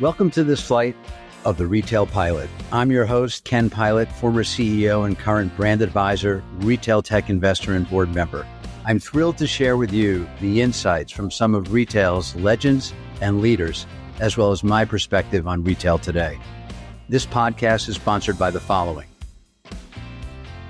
Welcome to this flight of the Retail Pilot. I'm your host, Ken Pilot, former CEO and current brand advisor, retail tech investor and board member. I'm thrilled to share with you the insights from some of retail's legends and leaders, as well as my perspective on retail today. This podcast is sponsored by the following.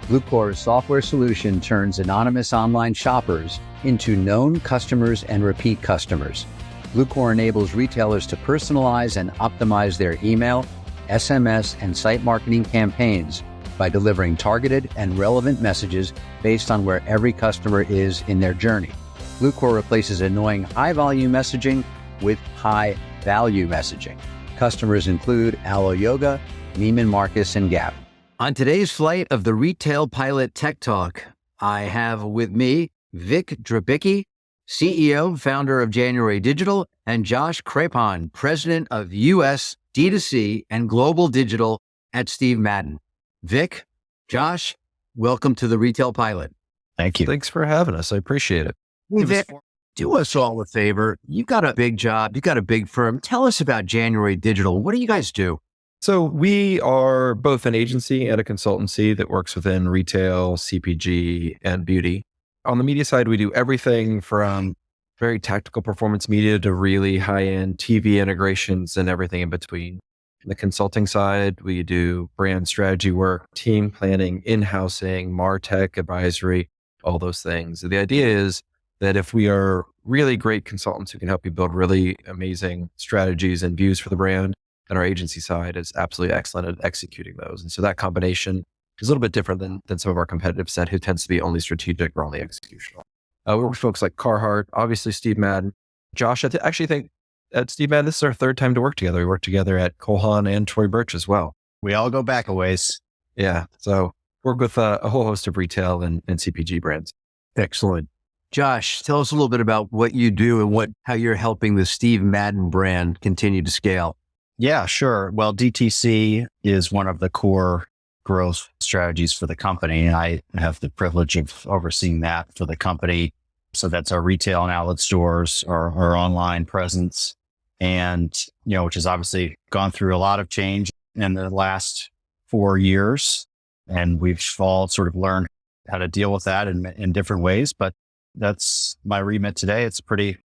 Bluecore's software solution turns anonymous online shoppers into known customers and repeat customers. Bluecore enables retailers to personalize and optimize their email, SMS, and site marketing campaigns by delivering targeted and relevant messages based on where every customer is in their journey. Bluecore replaces annoying high-volume messaging with high-value messaging. Customers include Alo Yoga, Neiman Marcus, and Gap. On today's flight of the Retail Pilot Tech Talk, I have with me Vic Drabicky, CEO, founder of January Digital, and Josh Krepon, president of US D2C and Global Digital at Steve Madden. Vic, Josh, welcome to the Retail Pilot. Thank you. Thanks for having us. I appreciate it. Hey, Vic, do us all a favor. You've got a big job. You've got a big firm. Tell us about January Digital. What do you guys do? So we are both an agency and a consultancy that works within retail, CPG, and beauty. On the media side, we do everything from very tactical performance media to really high-end TV integrations and everything in between. On the consulting side, we do brand strategy work, team planning, in-housing, MarTech advisory, all those things. The idea is that if we are really great consultants who can help you build really amazing strategies and views for the brand, and our agency side is absolutely excellent at executing those. And so that combination is a little bit different than some of our competitive set who tends to be only strategic or only executional. We work with folks like Carhartt, obviously Steve Madden. Josh, I actually think at Steve Madden, this is our third time to work together. We worked together at Cole Haan and Troy Birch as well. We all go back a ways. Yeah. So work with a whole host of retail and CPG brands. Excellent. Josh, tell us a little bit about what you do and how you're helping the Steve Madden brand continue to scale. Yeah, sure. Well, DTC is one of the core growth strategies for the company. And I have the privilege of overseeing that for the company. So that's our retail and outlet stores, our online presence, and, which has obviously gone through a lot of change in the last 4 years. And we've all sort of learned how to deal with that in different ways. But that's my remit today. It's pretty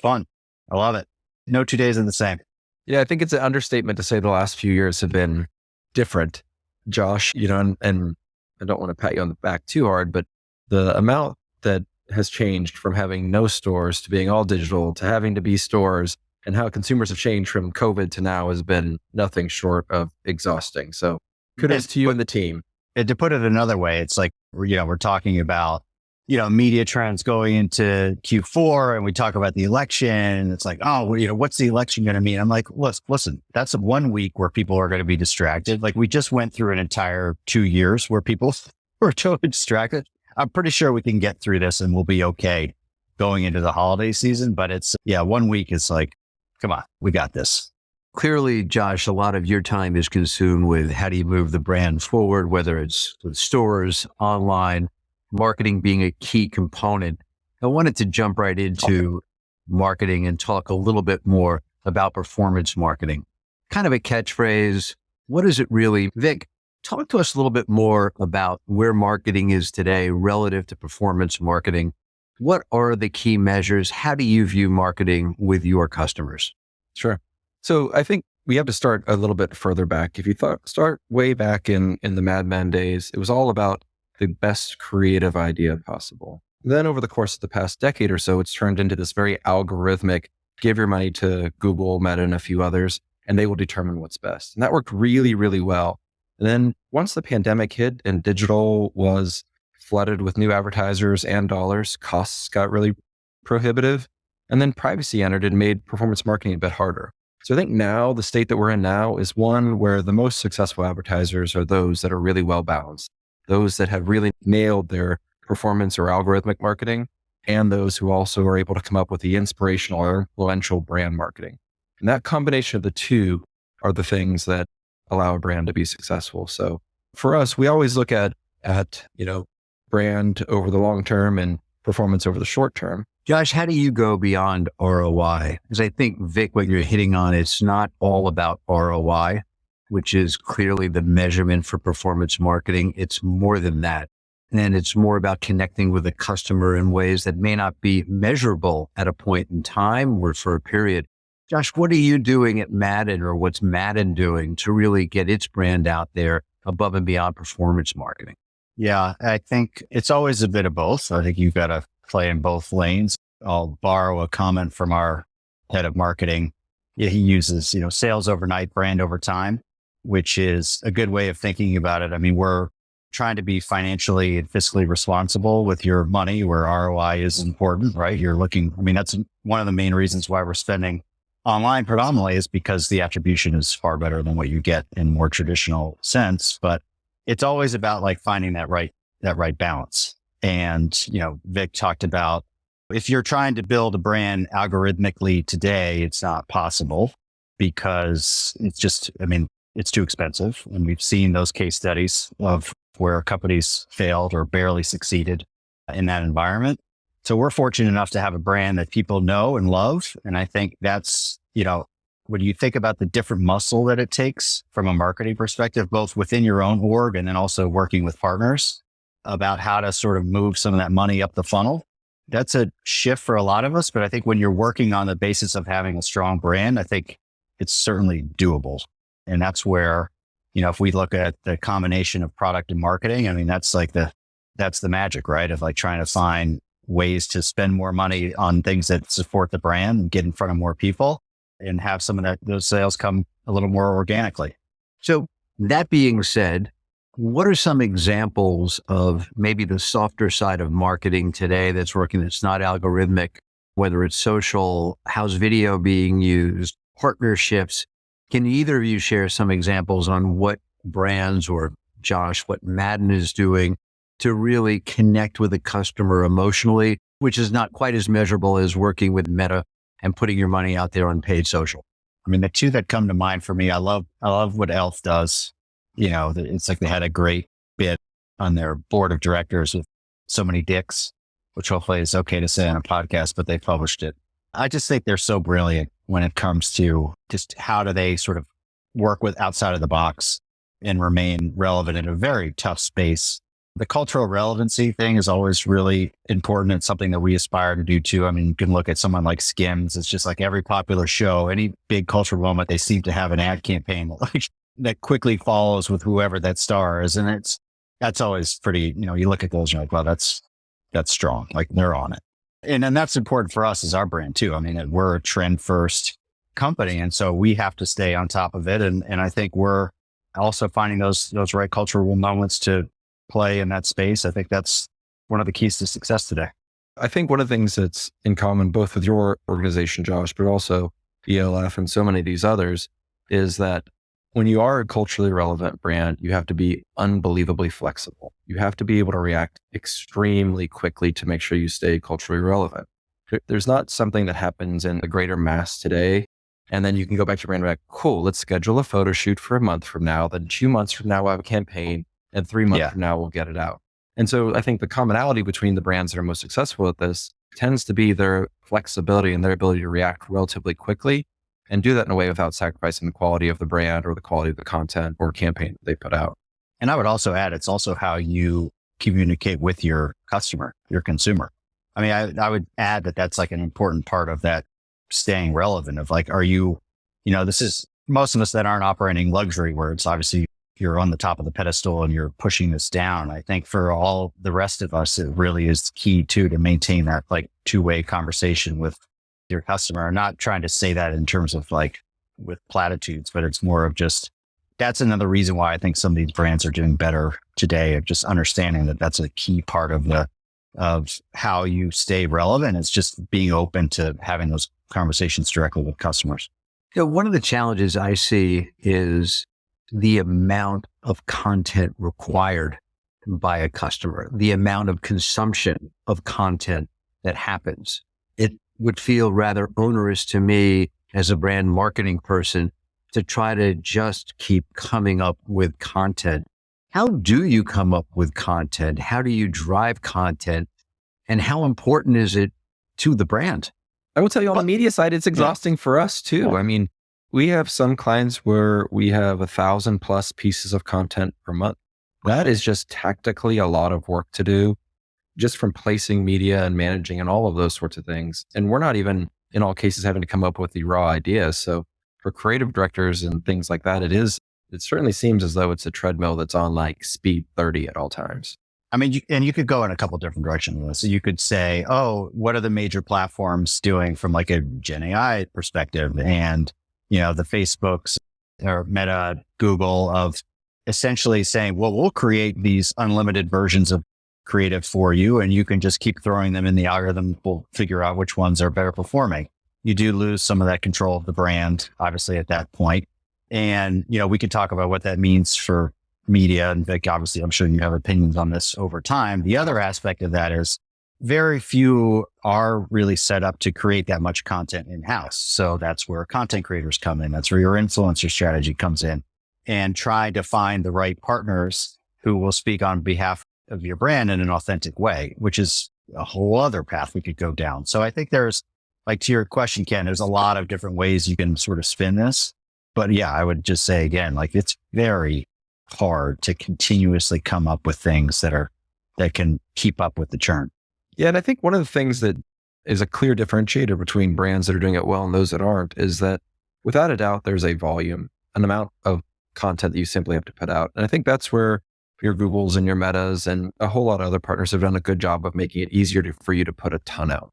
fun. I love it. No 2 days are the same. Yeah, I think it's an understatement to say the last few years have been different. Josh, and I don't want to pat you on the back too hard, but the amount that has changed from having no stores to being all digital to having to be stores and how consumers have changed from COVID to now has been nothing short of exhausting. So kudos to you and the team. And to put it another way, it's like, we're talking about, media trends going into Q4 and we talk about the election and it's like, what's the election going to mean? I'm like, listen, that's 1 week where people are going to be distracted. Like we just went through an entire 2 years where people were totally distracted. I'm pretty sure we can get through this and we'll be okay going into the holiday season. But 1 week is like, come on, we got this. Clearly, Josh, a lot of your time is consumed with how do you move the brand forward, whether it's with stores, online, marketing being a key component. I wanted to jump right into marketing and talk a little bit more about performance marketing. Kind of a catchphrase. What is it really? Vic, talk to us a little bit more about where marketing is today relative to performance marketing. What are the key measures? How do you view marketing with your customers? Sure. So I think we have to start a little bit further back. If you start way back in the Mad Men days, it was all about the best creative idea possible. Then over the course of the past decade or so, it's turned into this very algorithmic, give your money to Google, Meta, and a few others, and they will determine what's best. And that worked really, really well. And then once the pandemic hit and digital was flooded with new advertisers and dollars, costs got really prohibitive. And then privacy entered and made performance marketing a bit harder. So I think now the state that we're in now is one where the most successful advertisers are those that are really well balanced, those that have really nailed their performance or algorithmic marketing, and those who also are able to come up with the inspirational or influential brand marketing. And that combination of the two are the things that allow a brand to be successful. So for us, we always look at brand over the long term and performance over the short term. Josh, how do you go beyond ROI? Because I think, Vic, what you're hitting on, it's not all about ROI, which is clearly the measurement for performance marketing. It's more than that. And it's more about connecting with the customer in ways that may not be measurable at a point in time or for a period. Josh, what are you doing at Madden, or what's Madden doing to really get its brand out there above and beyond performance marketing? Yeah, I think it's always a bit of both. I think you've got to play in both lanes. I'll borrow a comment from our head of marketing. Yeah, he uses, sales overnight, brand over time, which is a good way of thinking about it. I mean, we're trying to be financially and fiscally responsible with your money, where ROI is important, right? That's one of the main reasons why we're spending online predominantly, is because the attribution is far better than what you get in more traditional sense. But it's always about like finding that right balance. And, Vic talked about, if you're trying to build a brand algorithmically today, it's not possible, because it's too expensive. And we've seen those case studies of where companies failed or barely succeeded in that environment. So we're fortunate enough to have a brand that people know and love. And I think that's, when you think about the different muscle that it takes from a marketing perspective, both within your own org and then also working with partners, about how to sort of move some of that money up the funnel. That's a shift for a lot of us. But I think when you're working on the basis of having a strong brand, I think it's certainly doable. And that's where, if we look at the combination of product and marketing, that's the magic, right? Of like trying to find ways to spend more money on things that support the brand and get in front of more people and have some of those sales come a little more organically. So that being said, what are some examples of maybe the softer side of marketing today that's working, that's not algorithmic, whether it's social, how's video being used, partnerships? Can either of you share some examples on what brands, or Josh, what Madden is doing to really connect with the customer emotionally, which is not quite as measurable as working with Meta and putting your money out there on paid social? The two that come to mind for me, I love what Elf does. It's like they had a great bit on their board of directors with so many dicks, which hopefully is okay to say on a podcast, but they published it. I just think they're so brilliant when it comes to just how do they sort of work with outside of the box and remain relevant in a very tough space. The cultural relevancy thing is always really important. It's something that we aspire to do too. You can look at someone like Skims. It's just like every popular show, any big cultural moment, they seem to have an ad campaign that quickly follows with whoever that star is. And that's always pretty, you look at those and you're like, well, that's strong. Like they're on it. And then that's important for us as our brand too. We're a trend first company. And so we have to stay on top of it. And I think we're also finding those right cultural moments to play in that space. I think that's one of the keys to success today. I think one of the things that's in common both with your organization, Josh, but also ELF and so many of these others, is that when you are a culturally relevant brand, you have to be unbelievably flexible. You have to be able to react extremely quickly to make sure you stay culturally relevant. There's not something that happens in the greater mass today, and then you can go back to your brand and be like, cool, let's schedule a photo shoot for a month from now. Then 2 months from now, we'll have a campaign, and 3 months from now, we'll get it out. And so I think the commonality between the brands that are most successful at this tends to be their flexibility and their ability to react relatively quickly and do that in a way without sacrificing the quality of the brand or the quality of the content or campaign that they put out. And I would also add, it's also how you communicate with your customer, your consumer. I would add that that's like an important part of that staying relevant of like, are you, this is most of us that aren't operating luxury where it's obviously you're on the top of the pedestal and you're pushing this down. I think for all the rest of us, it really is key too, to maintain that like two-way conversation with your customer. I'm not trying to say that in terms of like with platitudes, but it's more of just, that's another reason why I think some of these brands are doing better today, of just understanding that that's a key part of how you stay relevant. It's just being open to having those conversations directly with customers. One of the challenges I see is the amount of content required by a customer, the amount of consumption of content that happens. It would feel rather onerous to me as a brand marketing person to try to just keep coming up with content. How do you come up with content? How do you drive content? And how important is it to the brand? I will tell you on the media side, it's exhausting for us too. Yeah. I mean, we have some clients where we have 1,000+ pieces of content per month. That is just tactically a lot of work to do, just from placing media and managing and all of those sorts of things. And we're not even in all cases having to come up with the raw ideas. So for creative directors and things like that, it certainly seems as though it's a treadmill that's on like speed 30 at all times. I mean, you could go in a couple different directions with this. So you could say, oh, what are the major platforms doing from like a Gen AI perspective? And, the Facebooks or Meta, Google of essentially saying, well, we'll create these unlimited versions of creative for you, and you can just keep throwing them in the algorithm. We'll figure out which ones are better performing. You do lose some of that control of the brand, obviously, at that point. And, we could talk about what that means for media. And Vic, obviously, I'm sure you have opinions on this over time. The other aspect of that is very few are really set up to create that much content in-house. So that's where content creators come in. That's where your influencer strategy comes in, and try to find the right partners who will speak on behalf of your brand in an authentic way, which is a whole other path we could go down. So I think there's, like to your question, Ken, there's a lot of different ways you can sort of spin this. But yeah, I would just say again, like it's very hard to continuously come up with things that can keep up with the churn. Yeah. And I think one of the things that is a clear differentiator between brands that are doing it well and those that aren't is that without a doubt, there's a volume, an amount of content that you simply have to put out. And I think that's where your Googles and your Metas and a whole lot of other partners have done a good job of making it easier for you to put a ton out.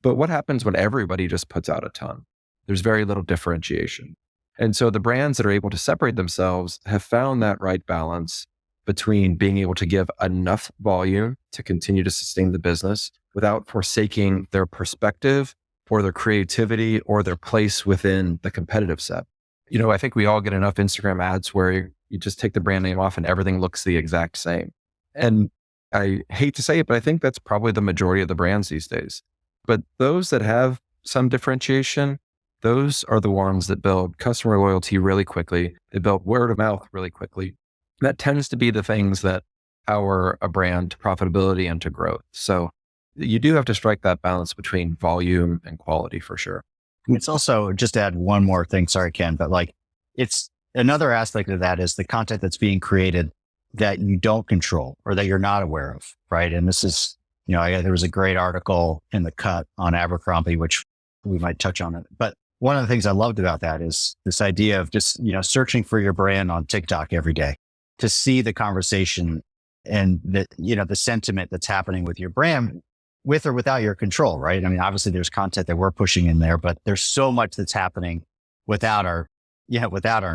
But what happens when everybody just puts out a ton? There's very little differentiation. And so the brands that are able to separate themselves have found that right balance between being able to give enough volume to continue to sustain the business without forsaking their perspective or their creativity or their place within the competitive set. I think we all get enough Instagram ads where you just take the brand name off and everything looks the exact same. And I hate to say it, but I think that's probably the majority of the brands these days. But those that have some differentiation, those are the ones that build customer loyalty really quickly. They build word of mouth really quickly. That tends to be the things that power a brand to profitability and to growth. So you do have to strike that balance between volume and quality for sure. It's also, just to add one more thing, sorry, Ken, but like it's another aspect of that is the content that's being created that you don't control or that you're not aware of, right? And this is, there was a great article in The Cut on Abercrombie, which we might touch on it. But one of the things I loved about that is this idea of just, searching for your brand on TikTok every day to see the conversation and the sentiment that's happening with your brand with or without your control, right? I mean, obviously there's content that we're pushing in there, but there's so much that's happening without our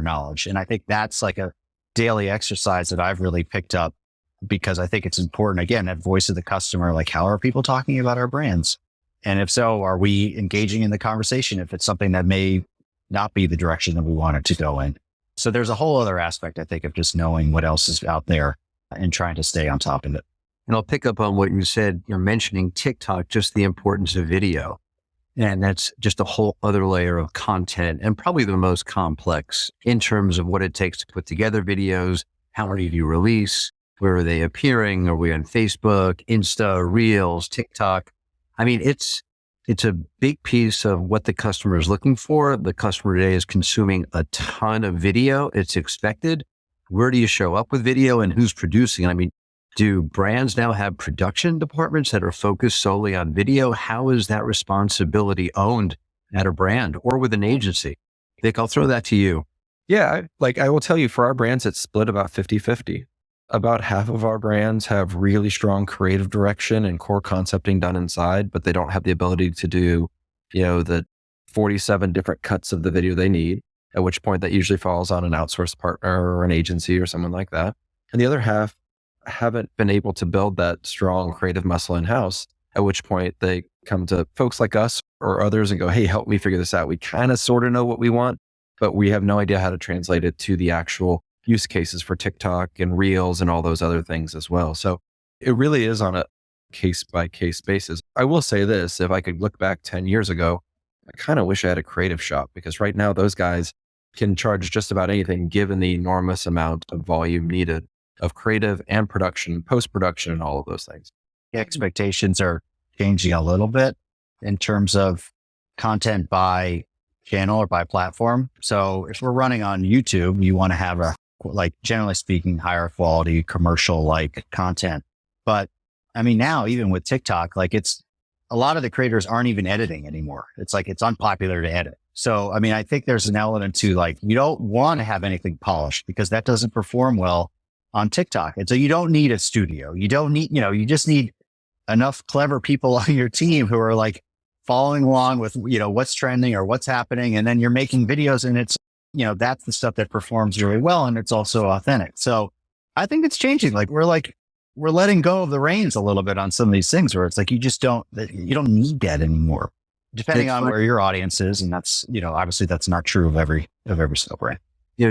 knowledge. And I think that's like a daily exercise that I've really picked up because I think it's important, again, that voice of the customer, like how are people talking about our brands? And if so, are we engaging in the conversation if it's something that may not be the direction that we want it to go in? So there's a whole other aspect, I think, of just knowing what else is out there and trying to stay on top of it. And I'll pick up on what you said. You're mentioning TikTok, just the importance of video. And that's just a whole other layer of content and probably the most complex in terms of what it takes to put together videos. How many do you release? Where are they appearing? Are we on Facebook, Insta, Reels, TikTok? I mean, it's a big piece of what the customer is looking for. The customer today is consuming a ton of video. It's expected. Where do you show up with video and who's producing? I mean, do brands now have production departments that are focused solely on video? How is that responsibility owned at a brand or with an agency? Vic, I'll throw that to you. Yeah, I will tell you, for our brands, it's split about 50-50. About half of our brands have really strong creative direction and core concepting done inside, but they don't have the ability to do, the 47 different cuts of the video they need, at which point that usually falls on an outsourced partner or an agency or someone like that. And the other half haven't been able to build that strong creative muscle in-house, at which point they come to folks like us or others and go, hey, help me figure this out. We kind of sort of know what we want, but we have no idea how to translate it to the actual use cases for TikTok and Reels and all those other things as well. So it really is on a case-by-case basis. I will say this, if I could look back 10 years ago, I kind of wish I had a creative shop, because right now those guys can charge just about anything given the enormous amount of volume needed of creative and production, post-production, and all of those things. expectations are changing a little bit in terms of content by channel or by platform. So if we're running on YouTube, you want to have like generally speaking, higher quality commercial like content. But I mean, now even with TikTok, like a lot of the creators aren't even editing anymore. It's like, it's unpopular to edit. So, I mean, I think there's an element to like, you don't want to have anything polished because that doesn't perform well on TikTok. And so you don't need a studio. You don't need, you just need enough clever people on your team who are like following along with, what's trending or what's happening. And then you're making videos and it's, that's the stuff that performs really well. And it's also authentic. So I think it's changing. Like we're letting go of the reins a little bit on some of these things where it's like, you don't need that anymore, depending on where your audience is. And that's, obviously that's not true of every single brand.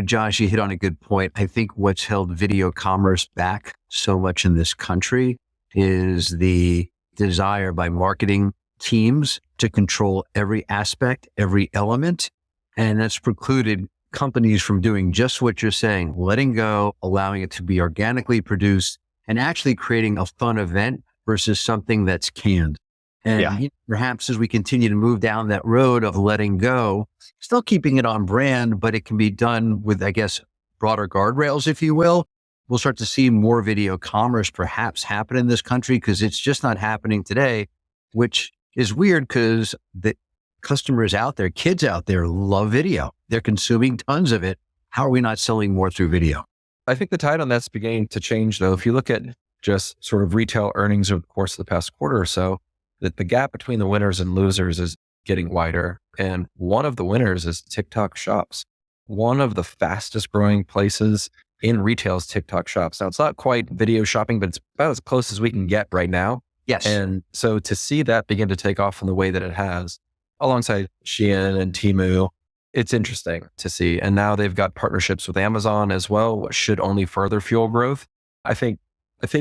Josh, you hit on a good point. I think what's held video commerce back so much in this country is the desire by marketing teams to control every aspect, every element. And that's precluded companies from doing just what you're saying, letting go, allowing it to be organically produced, and actually creating a fun event versus something that's canned. And perhaps as we continue to move down that road of letting go, still keeping it on brand, but it can be done with, I guess, broader guardrails, if you will. We'll start to see more video commerce perhaps happen in this country because it's just not happening today, which is weird because the customers out there, kids out there love video. They're consuming tons of it. How are we not selling more through video? I think the tide on that's beginning to change though. If you look at just sort of retail earnings over the course of the past quarter or so, that the gap between the winners and losers is getting wider. And one of the winners is TikTok shops. One of the fastest growing places in retail is TikTok shops. Now it's not quite video shopping, but it's about as close as we can get right now. Yes. And so to see that begin to take off in the way that it has, alongside Shein and Temu, it's interesting to see. And now they've got partnerships with Amazon as well, which should only further fuel growth. I think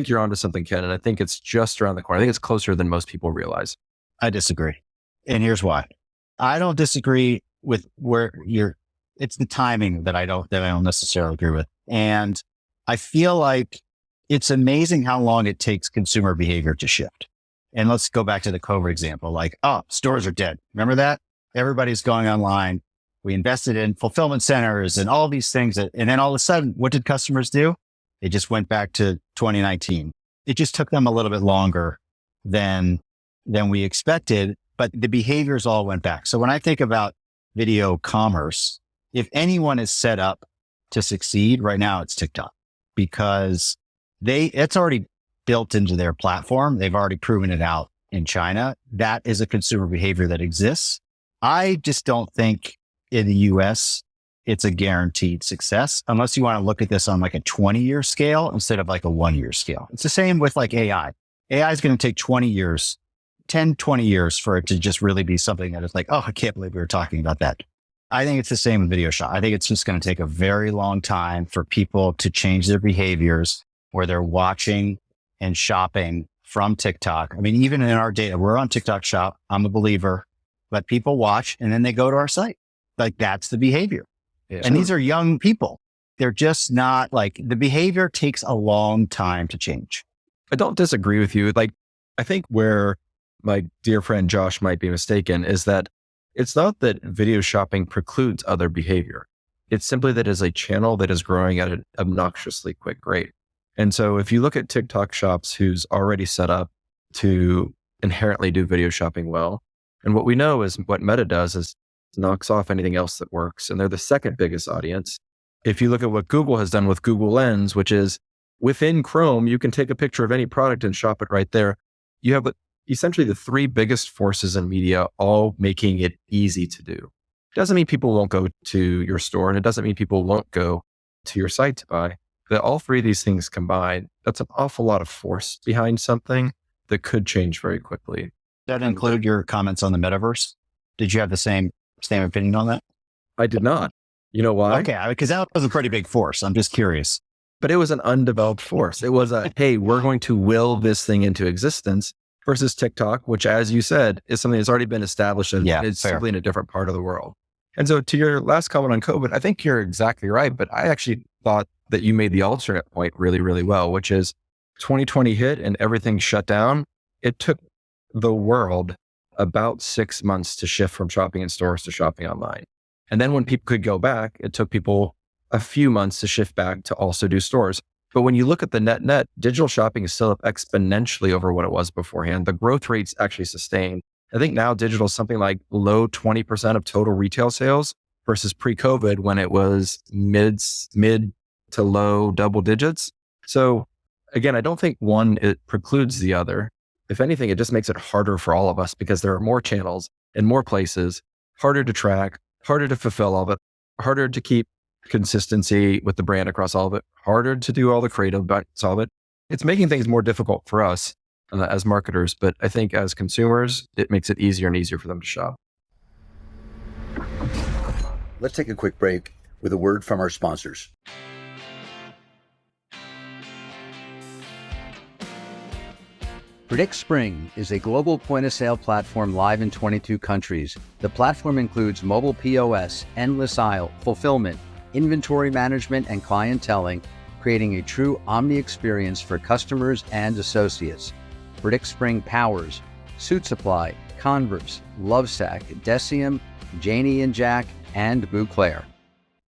you're onto something, Ken, and I think it's just around the corner. I think it's closer than most people realize. I disagree. And here's why. I don't disagree with it's the timing that I don't necessarily agree with. And I feel like it's amazing how long it takes consumer behavior to shift. And let's go back to the COVID example. Like, stores are dead. Remember that? Everybody's going online. We invested in fulfillment centers and all these things. And then all of a sudden, what did customers do? They just went back to 2019. It just took them a little bit longer than we expected, but the behaviors all went back. So when I think about video commerce, if anyone is set up to succeed right now, it's TikTok because it's already built into their platform. They've already proven it out in China. That is a consumer behavior that exists. I just don't think in the US, it's a guaranteed success unless you want to look at this on like a 20-year scale instead of like a 1-year scale. It's the same with like AI. AI is going to take 20 years, 10, 20 years for it to just really be something that is like, I can't believe we were talking about that. I think it's the same with video shop. I think it's just going to take a very long time for people to change their behaviors where they're watching and shopping from TikTok. I mean, even in our data, we're on TikTok shop. I'm a believer. Let people watch and then they go to our site. Like that's the behavior. Yeah. And these are young people. They're just not like the behavior takes a long time to change. I don't disagree with you. Like, I think where my dear friend Josh might be mistaken is that it's not that video shopping precludes other behavior. It's simply that as a channel that is growing at an obnoxiously quick rate. And so if you look at TikTok shops who's already set up to inherently do video shopping well, and what we know is what Meta does is knocks off anything else that works. And they're the second biggest audience. If you look at what Google has done with Google Lens, which is within Chrome, you can take a picture of any product and shop it right there. You have essentially the three biggest forces in media, all making it easy to do. It doesn't mean people won't go to your store, and it doesn't mean people won't go to your site to buy. But all three of these things combined, that's an awful lot of force behind something that could change very quickly. Does that include your comments on the metaverse? Did you have the same opinion on that? I did not. You know why? Okay, because that was a pretty big force. I'm just curious. But it was an undeveloped force. It was hey, we're going to will this thing into existence versus TikTok, which, as you said, is something that's already been established and it's simply in a different part of the world. And so to your last comment on COVID, I think you're exactly right. But I actually thought that you made the alternate point really, really well, which is 2020 hit and everything shut down. it took the world about 6 months to shift from shopping in stores to shopping online. And then when people could go back, it took people a few months to shift back to also do stores. But when you look at the net, digital shopping is still up exponentially over what it was beforehand. The growth rates actually sustained. I think now digital is something like low 20% of total retail sales versus pre-COVID when it was mid to low double digits. So again, I don't think one, it precludes the other. If anything, it just makes it harder for all of us because there are more channels and more places, harder to track, harder to fulfill all of it, harder to keep consistency with the brand across all of it, harder to do all the creative about all of it. It's making things more difficult for us as marketers, but I think as consumers, it makes it easier and easier for them to shop. Let's take a quick break with a word from our sponsors. Predict Spring is a global point-of-sale platform live in 22 countries. The platform includes mobile POS, endless aisle, fulfillment, inventory management, and clienteling, creating a true omni experience for customers and associates. Predict Spring powers Suit Supply, Converse, Lovesac, Decium, Janie and Jack, and Bouclair.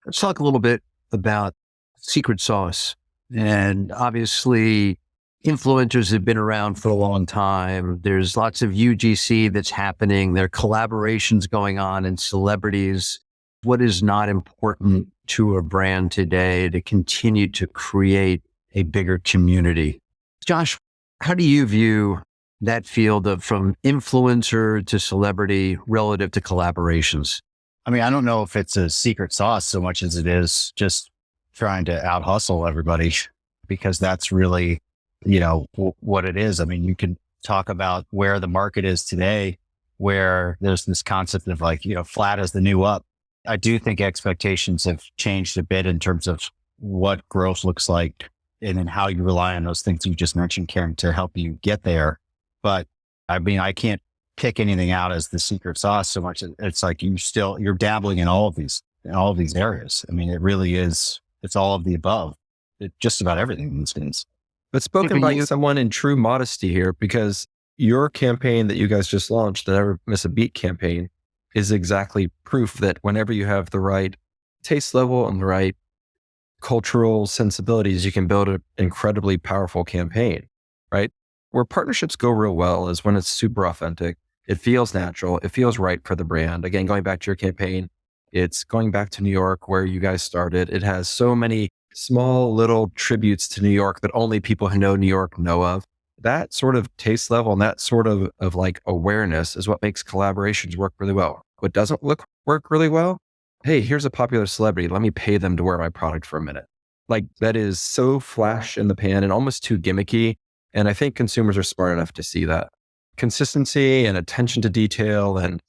Let's talk a little bit about secret sauce. And obviously, influencers have been around for a long time. There's lots of UGC that's happening. There are collaborations going on and celebrities. What is not important to a brand today to continue to create a bigger community? Josh, how do you view that field of from influencer to celebrity relative to collaborations? I mean, I don't know if it's a secret sauce so much as it is just trying to out hustle everybody, because that's really, what it is. I mean, you can talk about where the market is today, where there's this concept of flat is the new up. I do think expectations have changed a bit in terms of what growth looks like and then how you rely on those things you just mentioned, Karen, to help you get there. But I mean, I can't pick anything out as the secret sauce so much. It's like you're dabbling in all of these areas. I mean, it really is. It's all of the above. It's just about everything these days. But spoken by someone in true modesty here, because your campaign that you guys just launched, the Never Miss a Beat campaign, is exactly proof that whenever you have the right taste level and the right cultural sensibilities, you can build an incredibly powerful campaign, right? Where partnerships go real well is when it's super authentic. It feels natural. It feels right for the brand. Again, going back to your campaign, it's going back to New York where you guys started. It has so many small little tributes to New York that only people who know New York know of. That sort of taste level and that sort of like awareness is what makes collaborations work really well. What doesn't work really well? Hey, here's a popular celebrity. Let me pay them to wear my product for a minute. Like that is so flash in the pan and almost too gimmicky. And I think consumers are smart enough to see that. Consistency and attention to detail and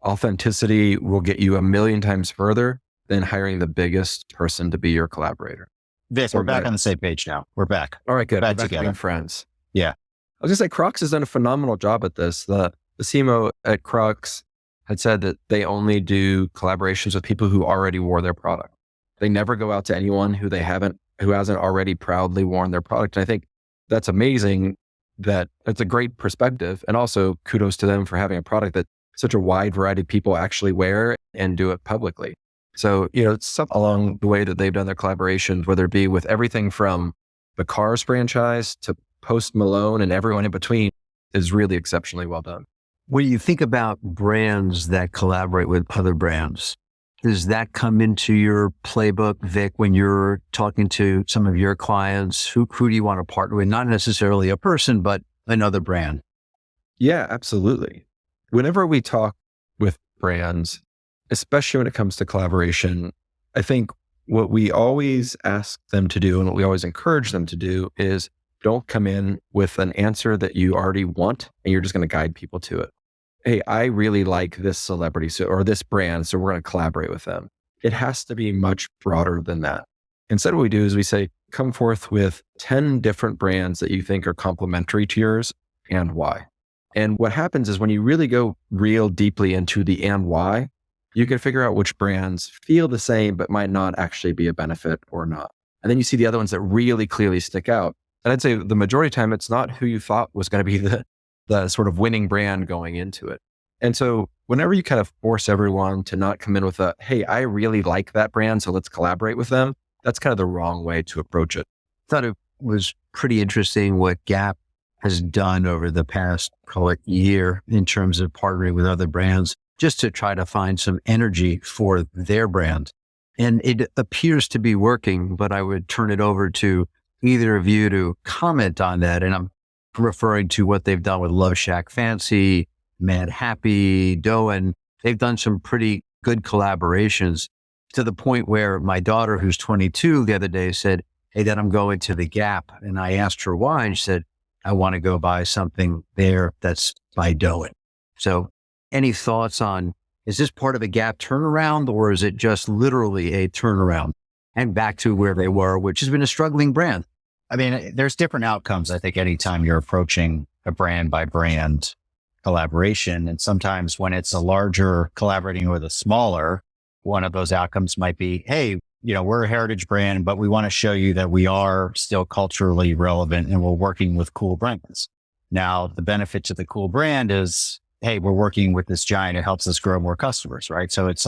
authenticity will get you a million times further than hiring the biggest person to be your collaborator. Vic, So we're back on the same page now. We're back. All right, good. Back We're back to together. being friends. Yeah. I was going to say Crocs has done a phenomenal job at this. The CMO at Crocs had said that they only do collaborations with people who already wore their product. They never go out to anyone who hasn't already proudly worn their product. And I think that's amazing. That's a great perspective. And also kudos to them for having a product that such a wide variety of people actually wear and do it publicly. So, it's something along the way that they've done their collaborations, whether it be with everything from the Cars franchise to Post Malone and everyone in between, is really exceptionally well done. When you think about brands that collaborate with other brands, does that come into your playbook, Vic, when you're talking to some of your clients? Who do you want to partner with? Not necessarily a person, but another brand. Yeah, absolutely. Whenever we talk with brands, especially when it comes to collaboration, I think what we always ask them to do and what we always encourage them to do is don't come in with an answer that you already want and you're just going to guide people to it. Hey, I really like this celebrity or this brand, so we're going to collaborate with them. It has to be much broader than that. Instead, what we do is we say, come forth with 10 different brands that you think are complementary to yours and why. And what happens is when you really go real deeply into the and why, you can figure out which brands feel the same, but might not actually be a benefit or not. And then you see the other ones that really clearly stick out. And I'd say the majority of the time, it's not who you thought was going to be the sort of winning brand going into it. And so whenever you kind of force everyone to not come in with a, hey, I really like that brand, so let's collaborate with them, that's kind of the wrong way to approach it. Thought it was pretty interesting what Gap has done over the past, call it year, in terms of partnering with other brands just to try to find some energy for their brand. And it appears to be working, but I would turn it over to either of you to comment on that. And I'm referring to what they've done with Love Shack Fancy, Mad Happy, Doan. They've done some pretty good collaborations to the point where my daughter, who's 22, the other day said, hey, Dad, I'm going to the Gap. And I asked her why, and she said, I want to go buy something there that's by Doan. So any thoughts on, is this part of a Gap turnaround, or is it just literally a turnaround and back to where they were, which has been a struggling brand? I mean, there's different outcomes. I think anytime you're approaching a brand by brand collaboration, and sometimes when it's a larger collaborating with a smaller, one of those outcomes might be, hey, we're a heritage brand, but we want to show you that we are still culturally relevant and we're working with cool brands. Now, the benefit to the cool brand is, hey, we're working with this giant. It helps us grow more customers, right? So it's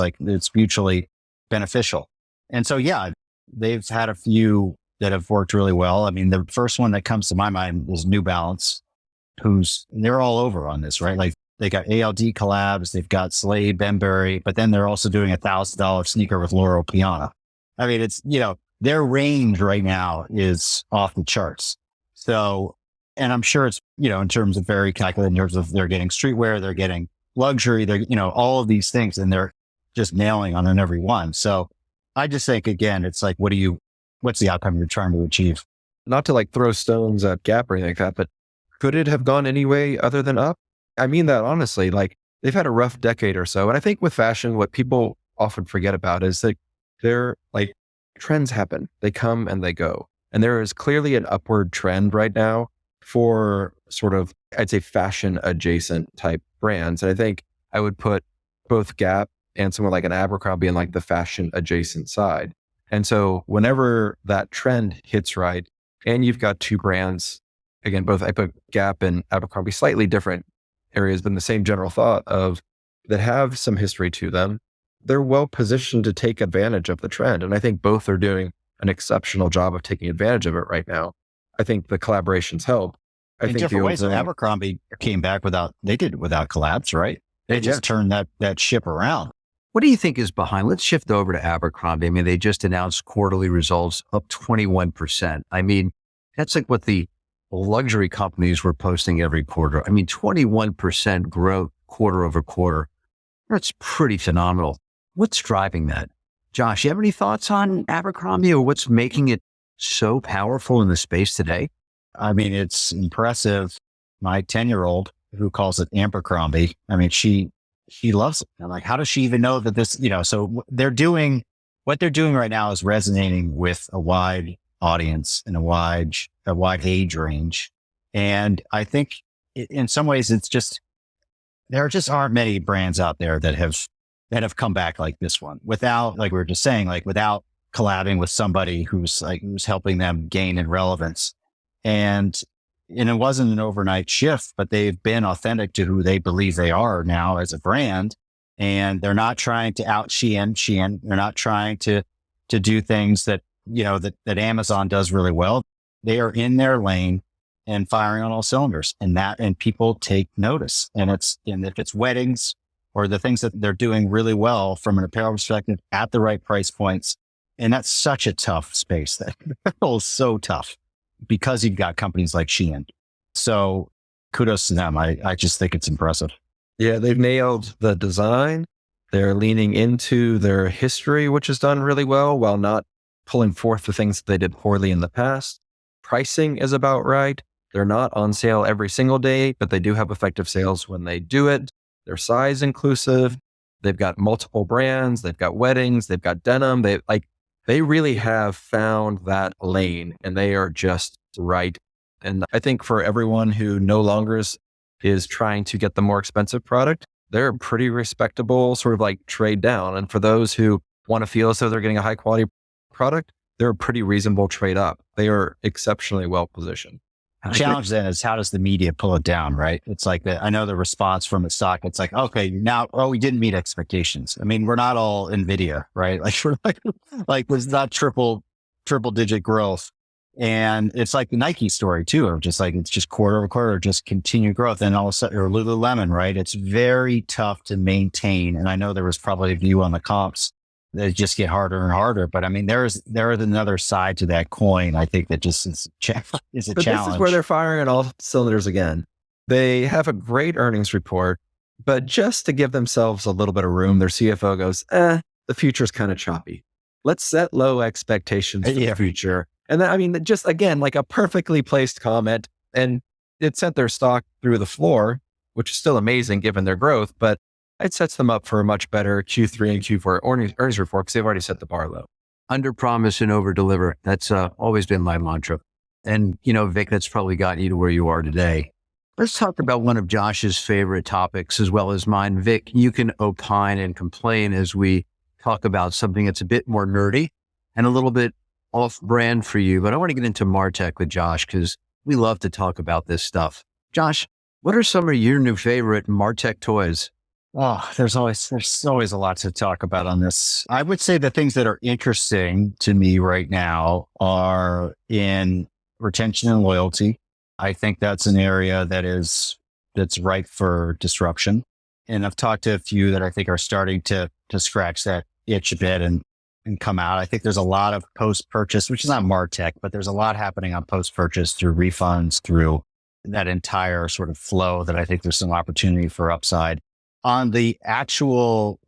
mutually beneficial. And so, yeah, they've had a few that have worked really well. I mean, the first one that comes to my mind was New Balance, they're all over on this, right? Like they got ALD collabs, they've got Slade, Benberry, but then they're also doing $1,000 sneaker with Laurel Piana. I mean, it's, their range right now is off the charts. So, and I'm sure it's, in terms of very calculated, in terms of they're getting streetwear, they're getting luxury, they're, all of these things, and they're just nailing on every one. So I just think, again, it's like, what's the outcome you're trying to achieve? Not to like throw stones at Gap or anything like that, but could it have gone any way other than up? I mean that honestly, like they've had a rough decade or so. And I think with fashion, what people often forget about is that they're like trends happen, they come and they go. And there is clearly an upward trend right now for sort of, I'd say, fashion adjacent type brands. And I think I would put both Gap and someone like an Abercrombie in like the fashion adjacent side. And so whenever that trend hits right, and you've got two brands, again, both I put Gap and Abercrombie, slightly different areas, but in the same general thought of that have some history to them, they're well positioned to take advantage of the trend. And I think both are doing an exceptional job of taking advantage of it right now. I think the collaborations help. I in think different ways, Abercrombie came back without collabs, right? They just turned that ship around. What do you think is behind? Let's shift over to Abercrombie. I mean, they just announced quarterly results up 21%. I mean, that's like what the luxury companies were posting every quarter. I mean, 21% growth quarter over quarter. That's pretty phenomenal. What's driving that? Josh, you have any thoughts on Abercrombie or what's making it so powerful in the space today? I mean, it's impressive. My 10-year-old who calls it Abercrombie, I mean, she loves it. I'm like, how does she even know that this, so what they're doing right now is resonating with a wide audience and a wide age range. And I think in some ways it's just, there just aren't many brands out there that have come back like this one without, like we were just saying, like without collabing with somebody who's helping them gain in relevance. And it wasn't an overnight shift, but they've been authentic to who they believe they are now as a brand. And they're not trying to out Shein. They're not trying to do things that Amazon does really well. They are in their lane and firing on all cylinders, and people take notice. And if it's weddings or the things that they're doing really well from an apparel perspective at the right price points. And that's such a tough space. That is so tough because you've got companies like Shein. So kudos to them. I just think it's impressive. Yeah, they've nailed the design. They're leaning into their history, which is done really well, while not pulling forth the things that they did poorly in the past. Pricing is about right. They're not on sale every single day, but they do have effective sales when they do it. They're size inclusive. They've got multiple brands. They've got weddings. They've got denim. They really have found that lane, and they are just right. And I think for everyone who no longer is trying to get the more expensive product, they're a pretty respectable sort of like trade down. And for those who want to feel as though they're getting a high quality product, they're a pretty reasonable trade up. They are exceptionally well positioned. The challenge then is how does the media pull it down, right? It's like I know the response from the stock. It's like, okay, now, we didn't meet expectations. I mean, we're not all NVIDIA, right? Like we're like was not triple digit growth. And it's like the Nike story too, of just like, it's just quarter over quarter, just continued growth. And all of a sudden, or Lululemon, right? It's very tough to maintain. And I know there was probably a view on the comps that just get harder and harder. But I mean, there is another side to that coin. I think that just is a challenge. This is where they're firing on all cylinders again. They have a great earnings report, but just to give themselves a little bit of room, their CFO goes, the future's kind of choppy. Let's set low expectations for the future. And then, I mean, just again, like a perfectly placed comment, and it sent their stock through the floor, which is still amazing given their growth, but it sets them up for a much better Q3 and Q4 earnings report because they've already set the bar low. Under promise and over deliver. That's always been my mantra. And, Vic, that's probably gotten you to where you are today. Let's talk about one of Josh's favorite topics as well as mine. Vic, you can opine and complain as we talk about something that's a bit more nerdy and a little bit off brand for you, but I want to get into MarTech with Josh because we love to talk about this stuff. Josh, what are some of your new favorite MarTech toys? Oh, there's always a lot to talk about on this. I would say the things that are interesting to me right now are in retention and loyalty. I think that's an area that's ripe for disruption. And I've talked to a few that I think are starting to scratch that itch a bit and come out. I think there's a lot of post-purchase, which is not MarTech, but there's a lot happening on post-purchase through refunds, through that entire sort of flow that I think there's some opportunity for upside. On the actual,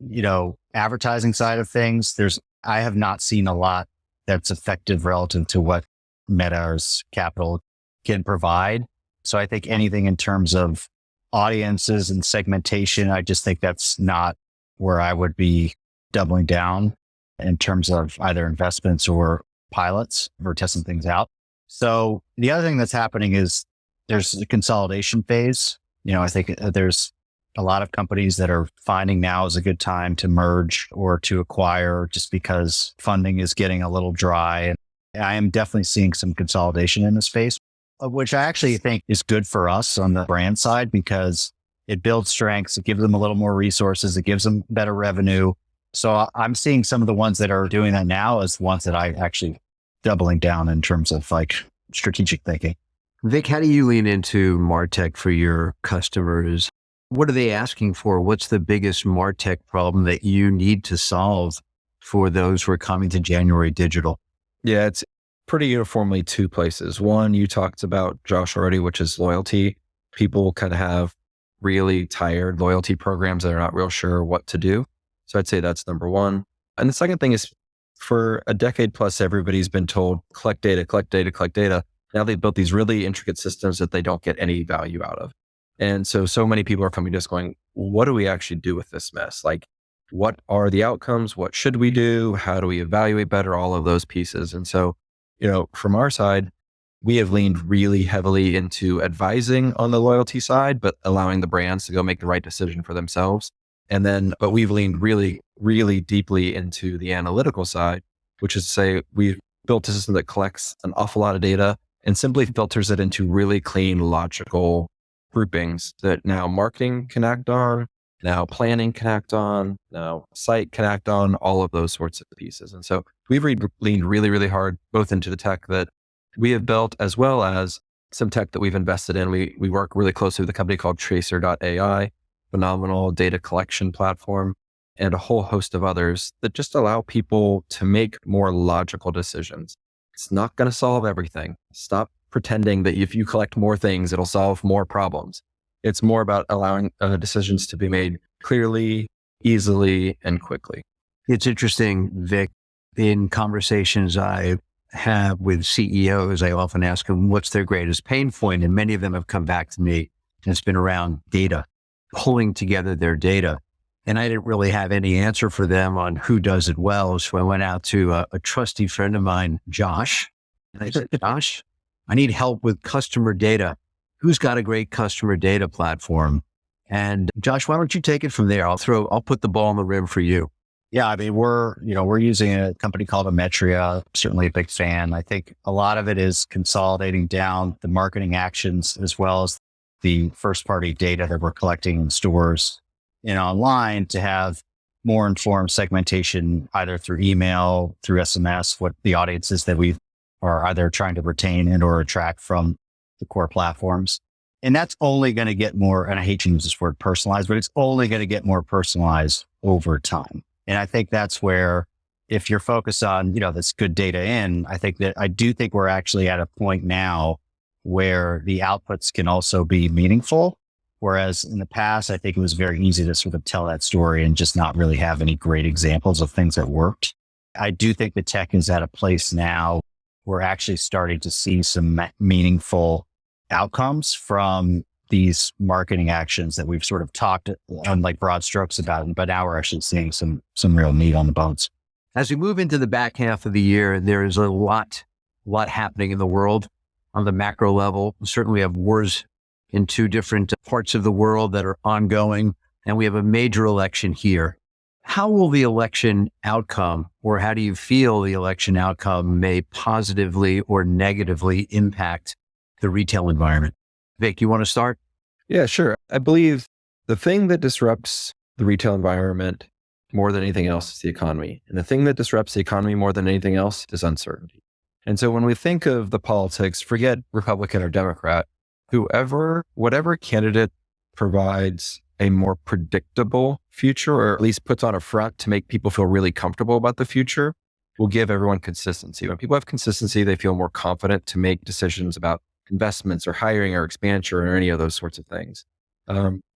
advertising side of things, I have not seen a lot that's effective relative to what Meta's capital can provide. So I think anything in terms of audiences and segmentation, I just think that's not where I would be doubling down in terms of either investments or pilots or testing things out. So the other thing that's happening is there's a consolidation phase. I think there's a lot of companies that are finding now is a good time to merge or to acquire just because funding is getting a little dry. And I am definitely seeing some consolidation in the space, which I actually think is good for us on the brand side because it builds strengths. It gives them a little more resources. It gives them better revenue. So I'm seeing some of the ones that are doing that now as ones that I actually doubling down in terms of like strategic thinking. Vic, how do you lean into MarTech for your customers? What are they asking for? What's the biggest MarTech problem that you need to solve for those who are coming to January Digital? Yeah, it's pretty uniformly two places. One, you talked about, Josh, already, which is loyalty. People kind of have really tired loyalty programs that are not real sure what to do. So I'd say that's number one. And the second thing is for a decade plus, everybody's been told, collect data, collect data, collect data. Now they've built these really intricate systems that they don't get any value out of. And so many people are coming to us going, what do we actually do with this mess? Like, what are the outcomes? What should we do? How do we evaluate better? All of those pieces. And so, from our side, we have leaned really heavily into advising on the loyalty side, but allowing the brands to go make the right decision for themselves. But we've leaned really, really deeply into the analytical side, which is to say we've built a system that collects an awful lot of data and simply filters it into really clean, logical groupings that now marketing can act on, now planning can act on, now site can act on, all of those sorts of pieces. And so we've leaned really, really hard, both into the tech that we have built, as well as some tech that we've invested in. We work really closely with a company called Tracer.ai, phenomenal data collection platform, and a whole host of others that just allow people to make more logical decisions. It's not going to solve everything. Stop pretending that if you collect more things, it'll solve more problems. It's more about allowing decisions to be made clearly, easily, and quickly. It's interesting, Vic, in conversations I have with CEOs, I often ask them what's their greatest pain point, and many of them have come back to me, and it's been around data, pulling together their data. And I didn't really have any answer for them on who does it well. So I went out to a trusty friend of mine, Josh, and I said, Josh, I need help with customer data. Who's got a great customer data platform? And Josh, why don't you take it from there? I'll put the ball in the rim for you. Yeah, I mean, we're using a company called Ametria, certainly a big fan. I think a lot of it is consolidating down the marketing actions as well as the first party data that we're collecting in stores and online to have more informed segmentation, either through email, through SMS, what the audiences that we are either trying to retain and or attract from the core platforms. And that's only going to get more, and I hate to use this word personalized, but it's only going to get more personalized over time. And I think that's where, if you're focused on, this good data in, I do think we're actually at a point now where the outputs can also be meaningful. Whereas in the past, I think it was very easy to sort of tell that story and just not really have any great examples of things that worked. I do think the tech is at a place now we're actually starting to see some meaningful outcomes from these marketing actions that we've sort of talked on like broad strokes about, but now we're actually seeing some real meat on the bones. As we move into the back half of the year, there is a lot happening in the world on the macro level. Certainly we have wars in two different parts of the world that are ongoing, and we have a major election here. How will the election outcome, or how do you feel the election outcome may positively or negatively impact the retail environment? Vic, you want to start? Yeah, sure. I believe the thing that disrupts the retail environment more than anything else is the economy. And the thing that disrupts the economy more than anything else is uncertainty. And so when we think of the politics, forget Republican or Democrat, whatever candidate provides a more predictable future, or at least puts on a front to make people feel really comfortable about the future, will give everyone consistency. When people have consistency, they feel more confident to make decisions about investments or hiring or expansion or any of those sorts of things.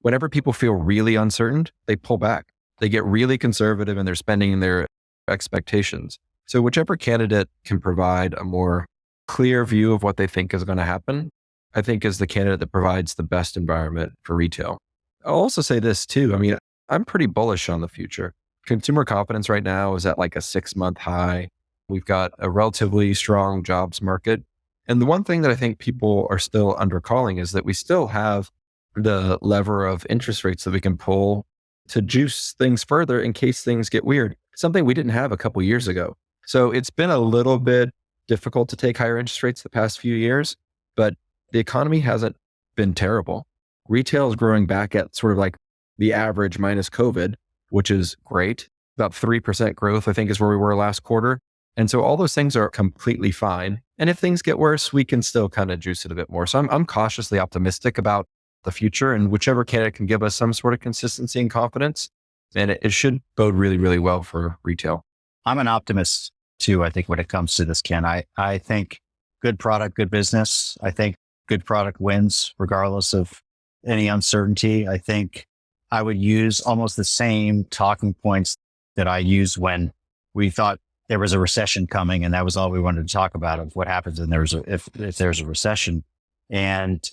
Whenever people feel really uncertain, they pull back. They get really conservative in their spending and their expectations. So whichever candidate can provide a more clear view of what they think is going to happen, I think is the candidate that provides the best environment for retail. I'll also say this too. I mean, I'm pretty bullish on the future. Consumer confidence right now is at like a 6-month high. We've got a relatively strong jobs market. And the one thing that I think people are still undercalling is that we still have the lever of interest rates that we can pull to juice things further in case things get weird, something we didn't have a couple years ago. So it's been a little bit difficult to take higher interest rates the past few years, but the economy hasn't been terrible. Retail is growing back at sort of like the average minus COVID, which is great. About 3% growth, I think, is where we were last quarter. And so all those things are completely fine. And if things get worse, we can still kind of juice it a bit more. So I'm cautiously optimistic about the future, and whichever candidate can give us some sort of consistency and confidence, and it should bode really, really well for retail. I'm an optimist too, I think, when it comes to this, Ken. I think good product, good business. I think good product wins regardless of any uncertainty. I think I would use almost the same talking points that I used when we thought there was a recession coming, and that was all we wanted to talk about, of what happens if there's a recession. And,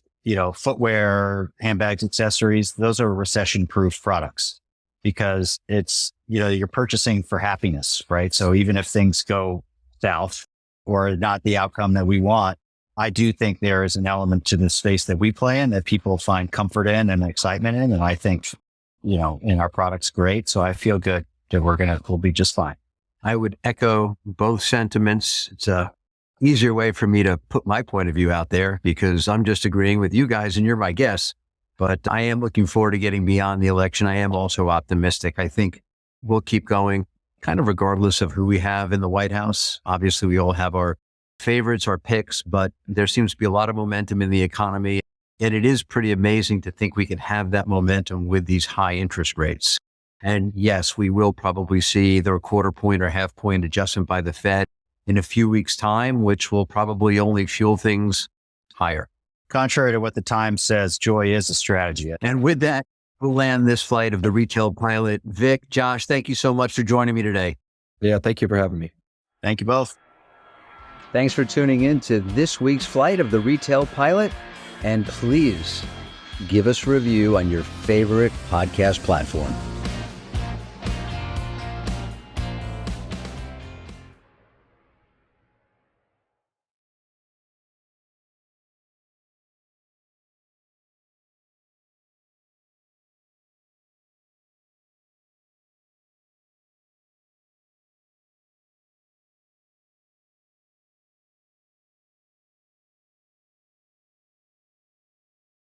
footwear, handbags, accessories, those are recession-proof products because it's, you're purchasing for happiness, right? So even if things go south or not the outcome that we want, I do think there is an element to the space that we play in that people find comfort in and excitement in. And I think, in our products, great. So I feel good that we'll be just fine. I would echo both sentiments. It's a easier way for me to put my point of view out there because I'm just agreeing with you guys and you're my guests. But I am looking forward to getting beyond the election. I am also optimistic. I think we'll keep going kind of regardless of who we have in the White House. Obviously, we all have our favorites, our picks, but there seems to be a lot of momentum in the economy. And it is pretty amazing to think we can have that momentum with these high interest rates. And yes, we will probably see either a 1/4 point or 1/2 point adjustment by the Fed in a few weeks' time, which will probably only fuel things higher. Contrary to what the Times says, joy is a strategy. And with that, we'll land this flight of the Retail Pilot. Vic, Josh, thank you so much for joining me today. Yeah, thank you for having me. Thank you both. Thanks for tuning in to this week's flight of the Retail Pilot. And please give us a review on your favorite podcast platform.